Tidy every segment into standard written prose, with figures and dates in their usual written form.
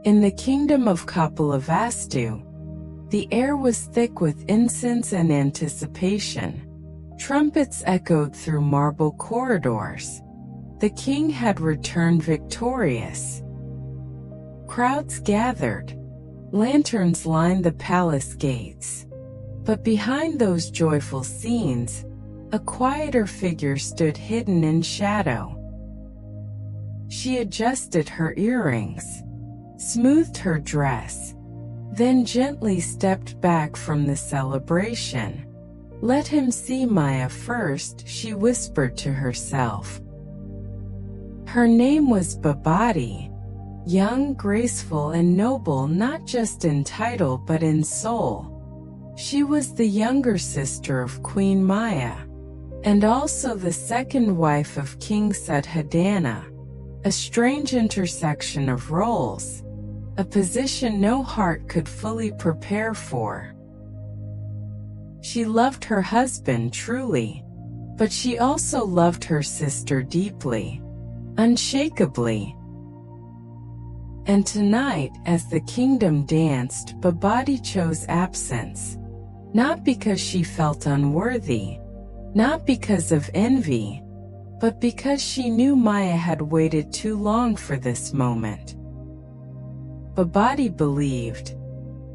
In the kingdom of Kapilavastu, the air was thick with incense and anticipation. Trumpets echoed through marble corridors. The king had returned victorious. Crowds gathered. Lanterns lined the palace gates. But behind those joyful scenes, a quieter figure stood hidden in shadow. She adjusted her earrings, smoothed her dress, then gently stepped back from the celebration. "Let him see Maya first," she whispered to herself. Her name was Babati, young, graceful, and noble not just in title but in soul. She was the younger sister of Queen Maya, and also the second wife of King Suddhodana, a strange intersection of roles, a position no heart could fully prepare for. She loved her husband truly, but she also loved her sister deeply, unshakably. And tonight, as the kingdom danced, Babati chose absence, not because she felt unworthy, not because of envy, but because she knew Maya had waited too long for this moment. Babati believed,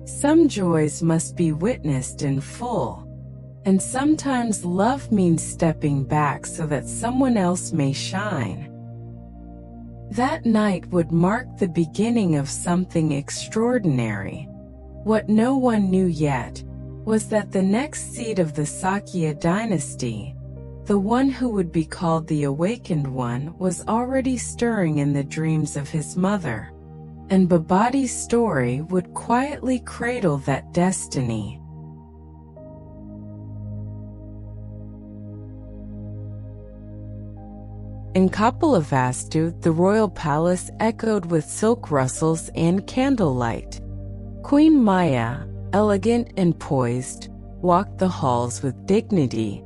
some joys must be witnessed in full, and sometimes love means stepping back so that someone else may shine. That night would mark the beginning of something extraordinary. What no one knew yet was that the next seed of the Sakya dynasty, the one who would be called the Awakened One, was already stirring in the dreams of his mother, and Babati's story would quietly cradle that destiny. In Kapilavastu, the royal palace echoed with silk rustles and candlelight. Queen Maya, elegant and poised, walked the halls with dignity.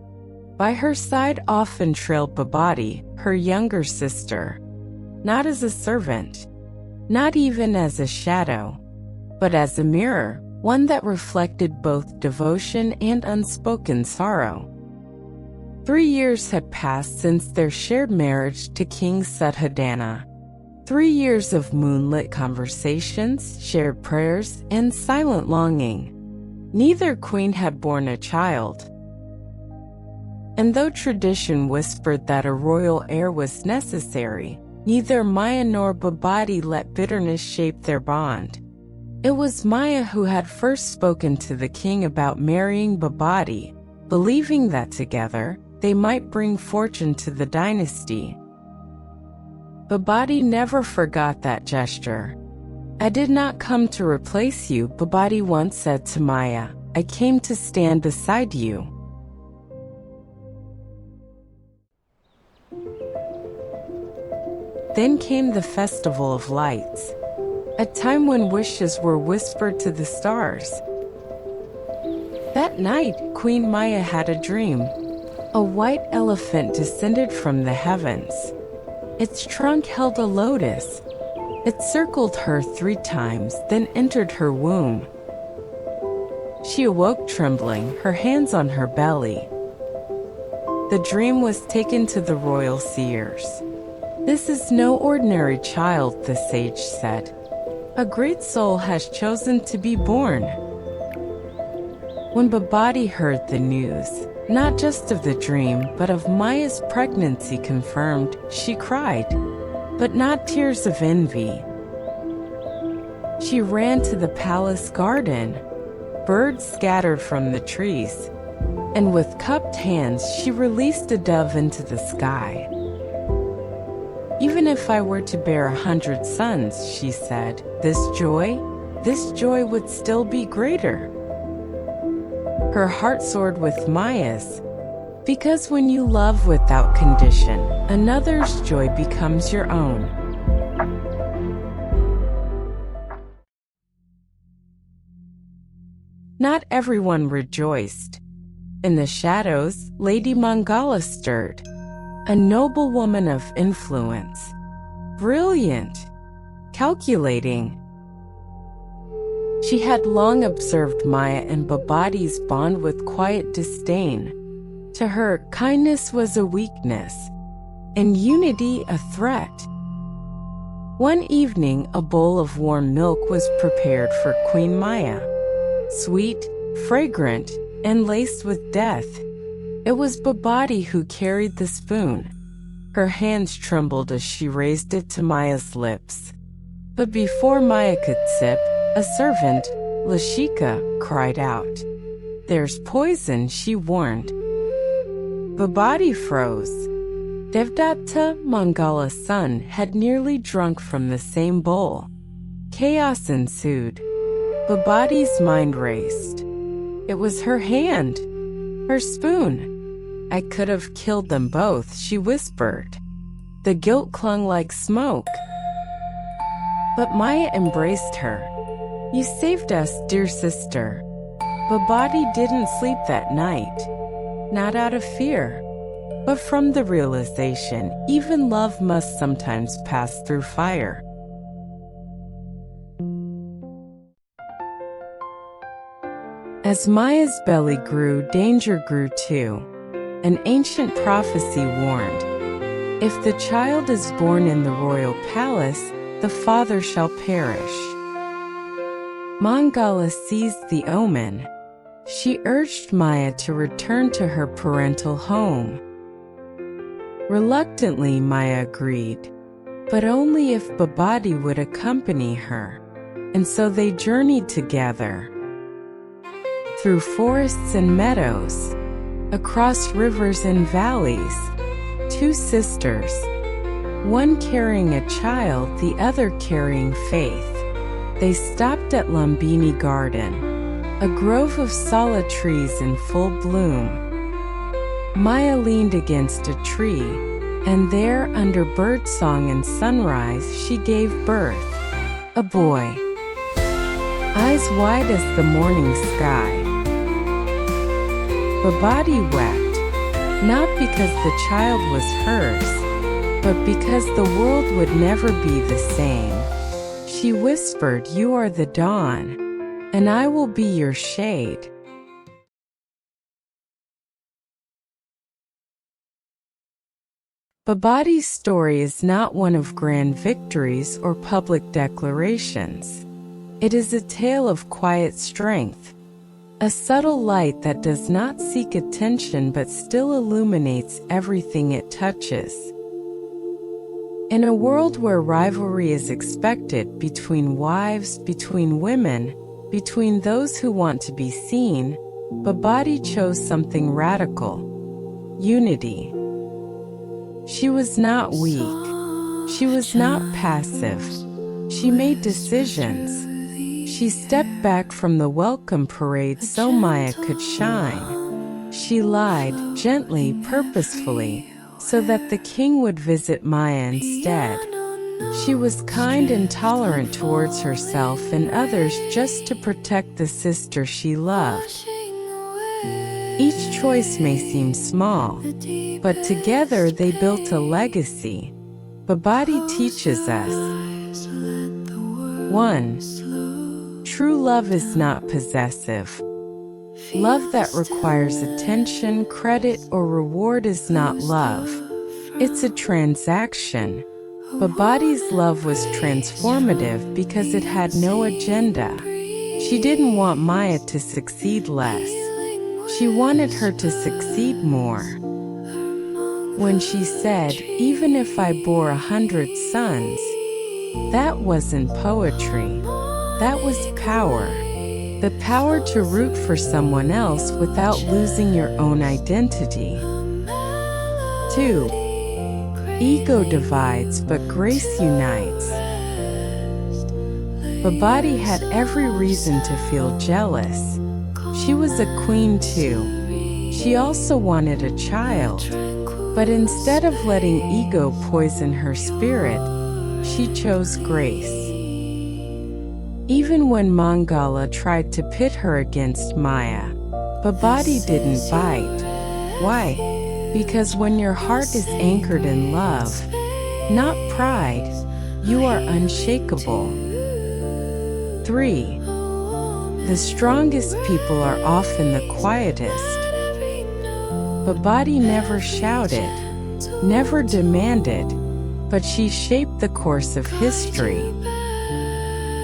By her side often trailed Babati, her younger sister, not as a servant, not even as a shadow, but as a mirror, one that reflected both devotion and unspoken sorrow. 3 years had passed since their shared marriage to King Suddhodana. 3 years of moonlit conversations, shared prayers, and silent longing. Neither queen had borne a child. And though tradition whispered that a royal heir was necessary, neither Maya nor Babati let bitterness shape their bond. It was Maya who had first spoken to the king about marrying Babati, believing that together, they might bring fortune to the dynasty. Babati never forgot that gesture. "I did not come to replace you," Babati once said to Maya. "I came to stand beside you." Then came the Festival of Lights, a time when wishes were whispered to the stars. That night, Queen Maya had a dream. A white elephant descended from the heavens. Its trunk held a lotus. It circled her 3 times, then entered her womb. She awoke trembling, her hands on her belly. The dream was taken to the royal seers. "This is no ordinary child," the sage said. "A great soul has chosen to be born." When Babati heard the news, not just of the dream, but of Maya's pregnancy confirmed, she cried, but not tears of envy. She ran to the palace garden. Birds scattered from the trees, and with cupped hands she released a dove into the sky. "Even if I were to bear 100 sons," she said, this joy would still be greater." Her heart soared with Maya's, because when you love without condition, another's joy becomes your own. Not everyone rejoiced. In the shadows, Lady Mangala stirred, a noble woman of influence, brilliant, calculating, She had long observed Maya and Babati's bond with quiet disdain. To her, kindness was a weakness, and unity a threat. One evening, a bowl of warm milk was prepared for Queen Maya. Sweet, fragrant, and laced with death. It was Babati who carried the spoon. Her hands trembled as she raised it to Maya's lips. But before Maya could sip, a servant, Lashika, cried out. "There's poison," she warned. Babati froze. Devdatta, Mangala's son, had nearly drunk from the same bowl. Chaos ensued. Babati's mind raced. It was her hand, her spoon. "I could have killed them both," she whispered. The guilt clung like smoke. But Maya embraced her. "You saved us, dear sister." Babati didn't sleep that night. Not out of fear, but from the realization even love must sometimes pass through fire. As Maya's belly grew, danger grew too. An ancient prophecy warned, "If the child is born in the royal palace, the father shall perish." Mangala seized the omen. She urged Maya to return to her parental home. Reluctantly, Maya agreed, but only if Babati would accompany her, and so they journeyed together. Through forests and meadows, across rivers and valleys, two sisters, one carrying a child, the other carrying faith. They stopped at Lumbini Garden, a grove of sala trees in full bloom. Maya leaned against a tree, and there, under birdsong and sunrise, she gave birth. A boy. Eyes wide as the morning sky. Babati wept, not because the child was hers, but because the world would never be the same. She whispered, "You are the dawn, and I will be your shade." Babati's story is not one of grand victories or public declarations. It is a tale of quiet strength. A subtle light that does not seek attention but still illuminates everything it touches. In a world where rivalry is expected between wives, between women, between those who want to be seen, Babati chose something radical: unity. She was not weak. She was not passive. She made decisions. She stepped back from the welcome parade so Maya could shine. She lied, gently, purposefully, so that the king would visit Maya instead. She was kind and tolerant towards herself and others just to protect the sister she loved. Each choice may seem small, but together they built a legacy. Babati teaches us: 1. True love is not possessive. Love that requires attention, credit, or reward is not love. It's a transaction. Babati's love was transformative because it had no agenda. She didn't want Maya to succeed less. She wanted her to succeed more. When she said, "Even if I bore 100 sons," that wasn't poetry. That was power. The power to root for someone else without losing your own identity. 2. Ego divides, but grace unites. Babati had every reason to feel jealous. She was a queen too. She also wanted a child. But instead of letting ego poison her spirit, she chose grace. Even when Mangala tried to pit her against Maya, Babati didn't bite. Why? Because when your heart is anchored in love, not pride, you are unshakable. 3. The strongest people are often the quietest. Babati never shouted, never demanded, but she shaped the course of history.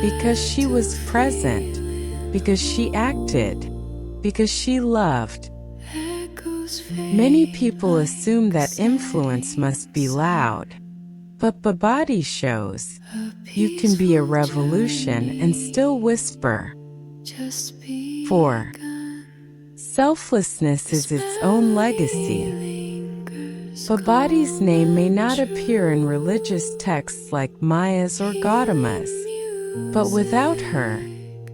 Because she was present, because she acted, because she loved. Many people assume that influence must be loud, but Babati shows you can be a revolution and still whisper. 4. Selflessness is its own legacy. Babati's name may not appear in religious texts like Maya's or Gautama's, but without her,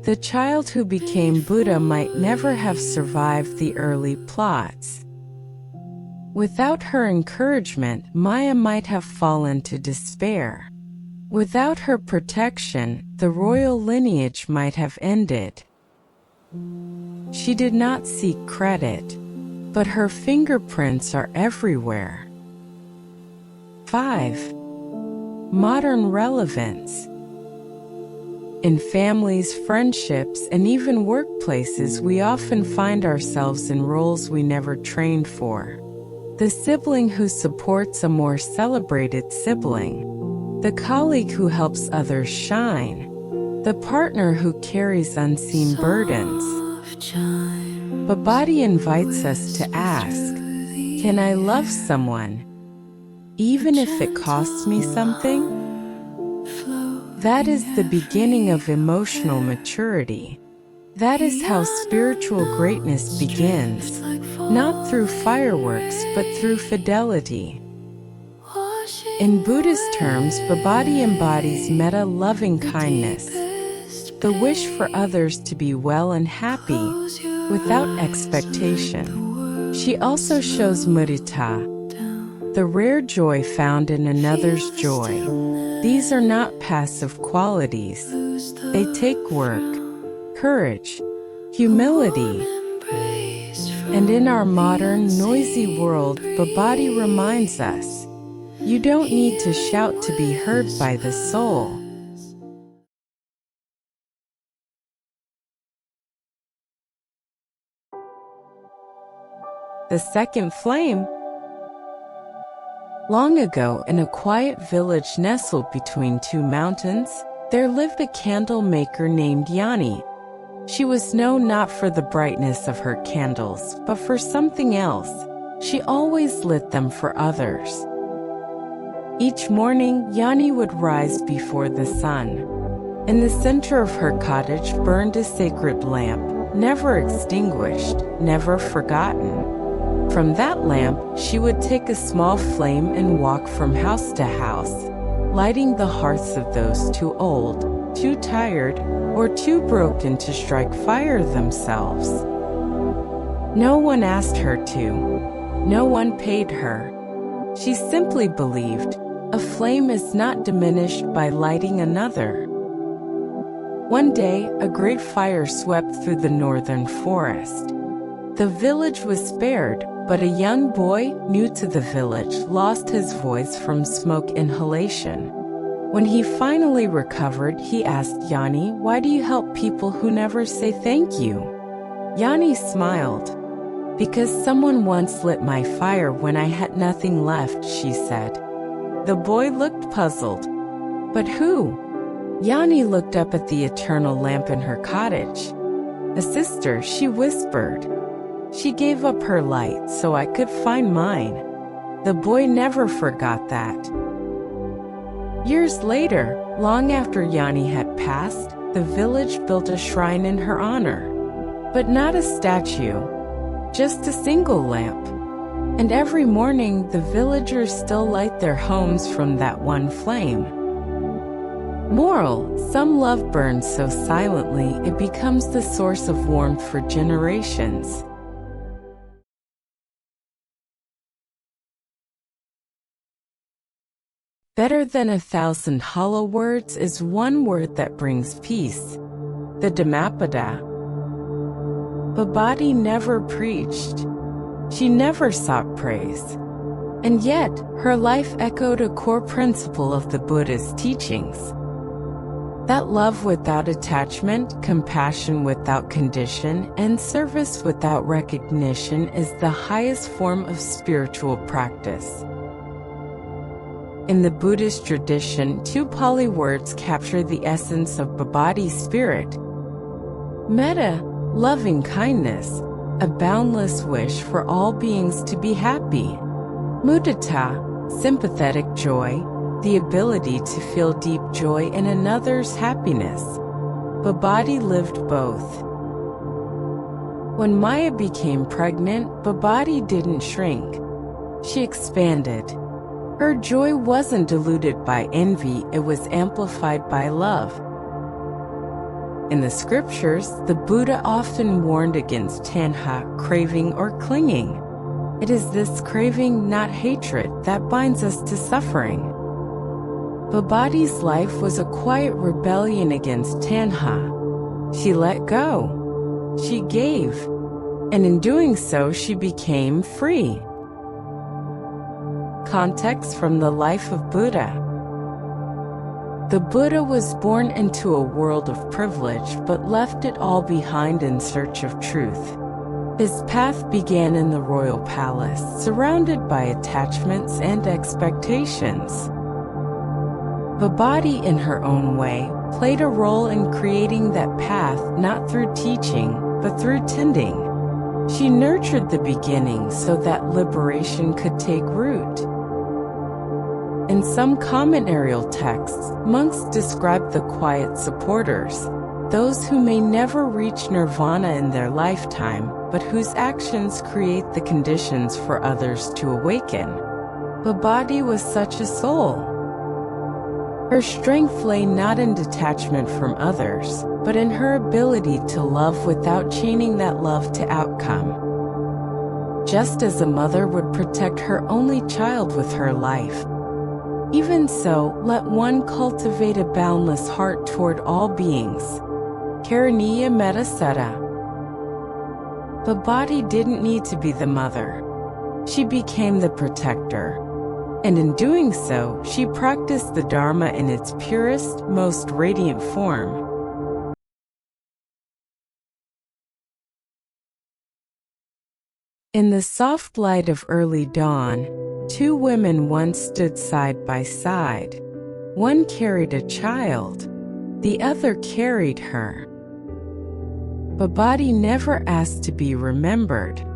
the child who became Buddha might never have survived the early plots. Without her encouragement, Maya might have fallen to despair. Without her protection, the royal lineage might have ended. She did not seek credit, but her fingerprints are everywhere. 5. Modern relevance. In families, friendships, and even workplaces, we often find ourselves in roles we never trained for. The sibling who supports a more celebrated sibling. The colleague who helps others shine. The partner who carries unseen burdens. Babati invites us to ask, can I love someone, even if it costs me something? That is the beginning of emotional maturity. That is how spiritual greatness begins, not through fireworks but through fidelity. In Buddhist terms, Babati embodies metta, loving kindness, the wish for others to be well and happy, without expectation. She also shows mudita, the rare joy found in another's joy. These are not passive qualities. They take work, courage, humility. And in our modern, noisy world, Babati reminds us, you don't need to shout to be heard by the soul. The second flame. Long ago, in a quiet village nestled between two mountains, there lived a candle maker named Yani. She was known not for the brightness of her candles, but for something else. She always lit them for others. Each morning, Yani would rise before the sun. In the center of her cottage burned a sacred lamp, never extinguished, never forgotten. From that lamp, she would take a small flame and walk from house to house, lighting the hearts of those too old, too tired, or too broken to strike fire themselves. No one asked her to. No one paid her. She simply believed, a flame is not diminished by lighting another. One day, a great fire swept through the northern forest. The village was spared, but a young boy, new to the village, lost his voice from smoke inhalation. When he finally recovered, he asked Yani, "Why do you help people who never say thank you?" Yani smiled. "Because someone once lit my fire when I had nothing left," she said. The boy looked puzzled. "But who?" Yani looked up at the eternal lamp in her cottage. "A sister," she whispered. "She gave up her light so I could find mine." The boy never forgot that. Years later, long after Yani had passed, the village built a shrine in her honor. But not a statue, just a single lamp. And every morning, the villagers still light their homes from that one flame. Moral: some love burns so silently it becomes the source of warmth for generations. Better than 1,000 hollow words is one word that brings peace. The Dhammapada. Babati never preached. She never sought praise. And yet, her life echoed a core principle of the Buddha's teachings. That love without attachment, compassion without condition, and service without recognition is the highest form of spiritual practice. In the Buddhist tradition, two Pali words capture the essence of Babati's spirit. Metta, loving kindness, a boundless wish for all beings to be happy. Mudita, sympathetic joy, the ability to feel deep joy in another's happiness. Babati lived both. When Maya became pregnant, Babati didn't shrink. She expanded. Her joy wasn't diluted by envy, it was amplified by love. In the scriptures, the Buddha often warned against tanha, craving or clinging. It is this craving, not hatred, that binds us to suffering. Babati's life was a quiet rebellion against tanha. She let go. She gave. And in doing so, she became free. Context from the life of Buddha. The Buddha was born into a world of privilege but left it all behind in search of truth. His path began in the royal palace, surrounded by attachments and expectations. Babati, in her own way, played a role in creating that path, not through teaching, but through tending. She nurtured the beginning so that liberation could take root. In some commentarial texts, monks describe the quiet supporters, those who may never reach nirvana in their lifetime, but whose actions create the conditions for others to awaken. Babati was such a soul. Her strength lay not in detachment from others, but in her ability to love without chaining that love to outcome. Just as a mother would protect her only child with her life, even so, let one cultivate a boundless heart toward all beings. Karaniya Metta Sutta. Babati didn't need to be the mother. She became the protector. And in doing so, she practiced the Dharma in its purest, most radiant form. In the soft light of early dawn, two women once stood side by side. One carried a child, the other carried her. Babati never asked to be remembered.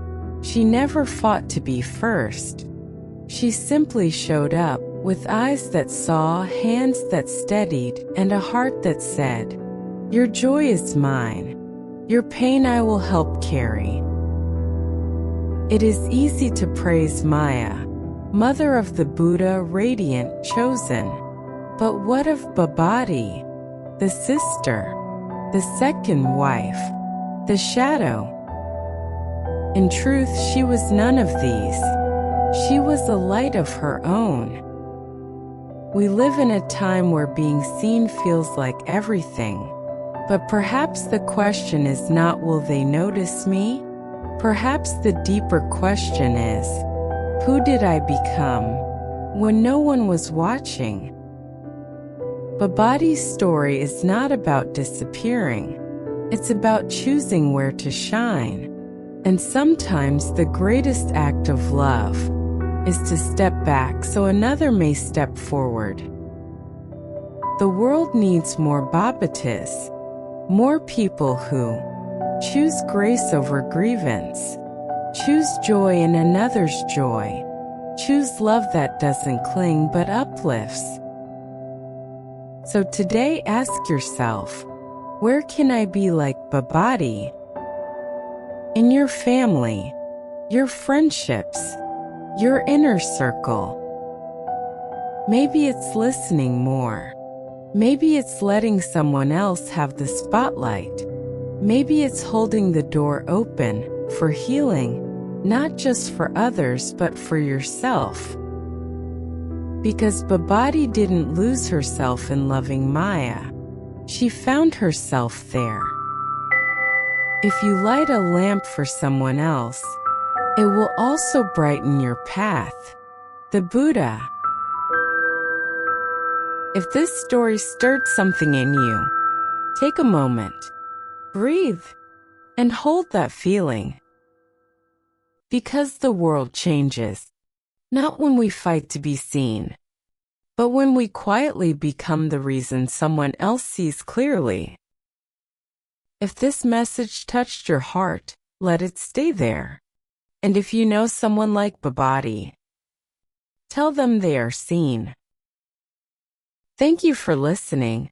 She never fought to be first. She simply showed up, with eyes that saw, hands that steadied, and a heart that said, "Your joy is mine. Your pain I will help carry." It is easy to praise Maya, mother of the Buddha, radiant, chosen. But what of Babati, the sister, the second wife, the shadow? In truth, she was none of these. She was a light of her own. We live in a time where being seen feels like everything. But perhaps the question is not, will they notice me? Perhaps the deeper question is, who did I become when no one was watching? Babati's story is not about disappearing. It's about choosing where to shine. And sometimes the greatest act of love is to step back so another may step forward. The world needs more Babatis, more people who choose grace over grievance, choose joy in another's joy, choose love that doesn't cling but uplifts. So today ask yourself, where can I be like Babati? In your family, your friendships, your inner circle. Maybe it's listening more. Maybe it's letting someone else have the spotlight. Maybe it's holding the door open for healing, not just for others but for yourself. Because Babati didn't lose herself in loving Maya. She found herself there. If you light a lamp for someone else, it will also brighten your path. The Buddha. If this story stirred something in you, take a moment, breathe, and hold that feeling. Because the world changes, not when we fight to be seen, but when we quietly become the reason someone else sees clearly. If this message touched your heart, let it stay there. And if you know someone like Babati, tell them they are seen. Thank you for listening.